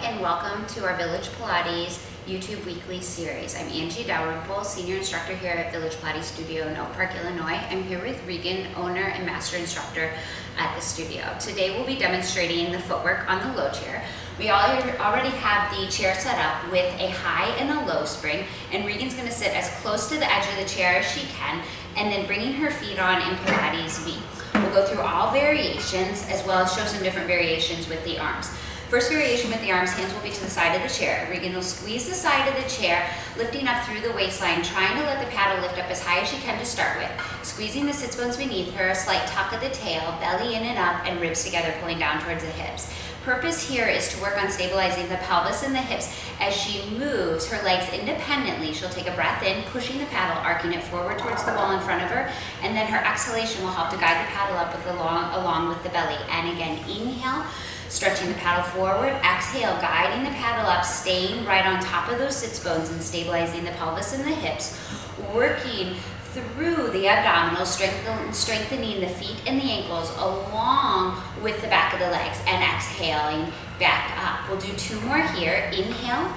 and welcome to our Village Pilates YouTube weekly series. I'm Angie, Dalrymple, Senior Instructor here at Village Pilates Studio in Oak Park, Illinois. I'm here with Regan, owner and Master Instructor at the studio. Today we'll be demonstrating the footwork on the low chair. We already have the chair set up with a high and a low spring, and Regan's going to sit as close to the edge of the chair as she can, and then bringing her feet on in Pilates V. We'll go through all variations as well as show some different variations with the arms. First variation with the arms, hands will be to the side of the chair. Regan will squeeze the side of the chair, lifting up through the waistline, trying to let the paddle lift up as high as she can to start with. Squeezing the sits bones beneath her, a slight tuck of the tail, belly in and up, and ribs together, pulling down towards the hips. Purpose here is to work on stabilizing the pelvis and the hips as she moves her legs independently. She'll take a breath in, pushing the paddle, arcing it forward towards the wall in front of her, and then her exhalation will help to guide the paddle up along with the belly. And again, inhale, stretching the paddle forward, exhale, guiding the paddle up, staying right on top of those sits bones and stabilizing the pelvis and the hips, working through the abdominals, strengthening the feet and the ankles along with the back of the legs, and exhaling back up. We'll do two more here. Inhale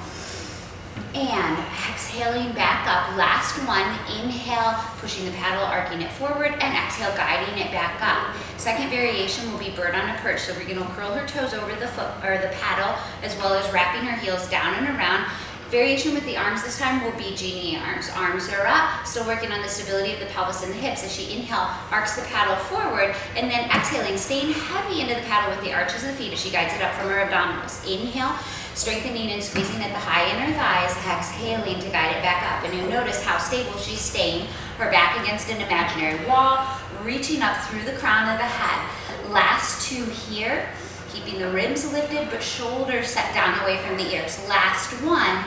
and exhaling back up. Last one, inhale, pushing the paddle, arcing it forward, and exhale, guiding it back up. Second variation will be bird on a perch. So we're going to curl her toes over the foot or the paddle, as well as wrapping her heels down and around. Variation with the arms this time will be genie arms. Arms are up, still working on the stability of the pelvis and the hips as she inhale, arcs the paddle forward, and then exhaling, staying heavy into the paddle with the arches of the feet as she guides it up from her abdominals. Inhale, strengthening and squeezing at the high inner thighs, exhaling to guide it back up. And you'll notice how stable she's staying, her back against an imaginary wall, reaching up through the crown of the head. Last two here, keeping the ribs lifted but shoulders set down away from the ears. Last one,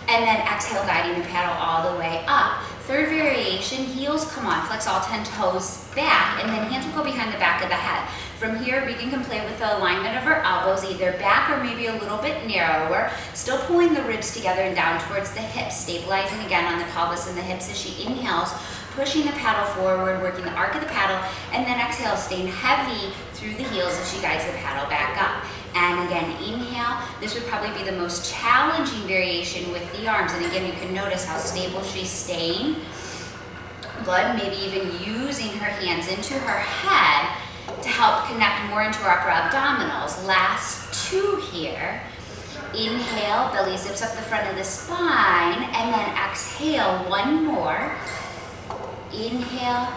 and then exhale, guiding the paddle all the way up. Third variation, heels come on, flex all 10 toes back, and then hands will go behind the back of the head. From here, Regan can play with the alignment of her elbows, either back or maybe a little bit narrower, still pulling the ribs together and down towards the hips, stabilizing again on the pelvis and the hips as she inhales, pushing the paddle forward, working the arc of the paddle, and then exhale, staying heavy through the heels as she guides the paddle back up. And again, inhale. This would probably be the most challenging variation with the arms. And again, you can notice how stable she's staying. Good, maybe even using her hands into her head to help connect more into her upper abdominals. Last two here. Inhale, belly zips up the front of the spine, and then exhale, one more. Inhale,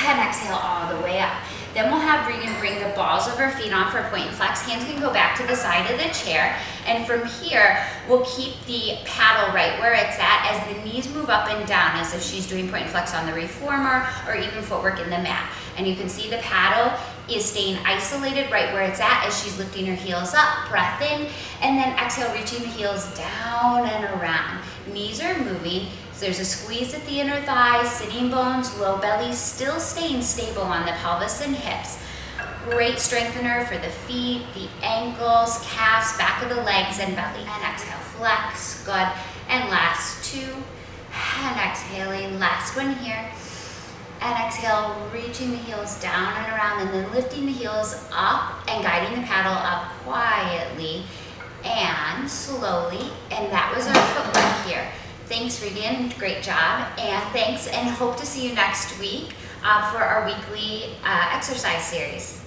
and exhale all the way up. Then we'll have Regan bring the balls of her feet on for point and flex. Hands can go back to the side of the chair. And from here, we'll keep the paddle right where it's at as the knees move up and down as if she's doing point and flex on the reformer or even footwork in the mat. And you can see the paddle is staying isolated right where it's at as she's lifting her heels up, breath in, and then exhale, reaching the heels down and around. Knees are moving. So there's a squeeze at the inner thighs, sitting bones, low belly, still staying stable on the pelvis and hips. Great strengthener for the feet, the ankles, calves, back of the legs, and belly. And exhale, flex, good. And last two, and exhaling, last one here. And exhale, reaching the heels down and around, and then lifting the heels up and guiding the paddle up quietly and slowly. And that was our footwork here. Thanks, Regan, great job, and thanks, and hope to see you next week for our weekly exercise series.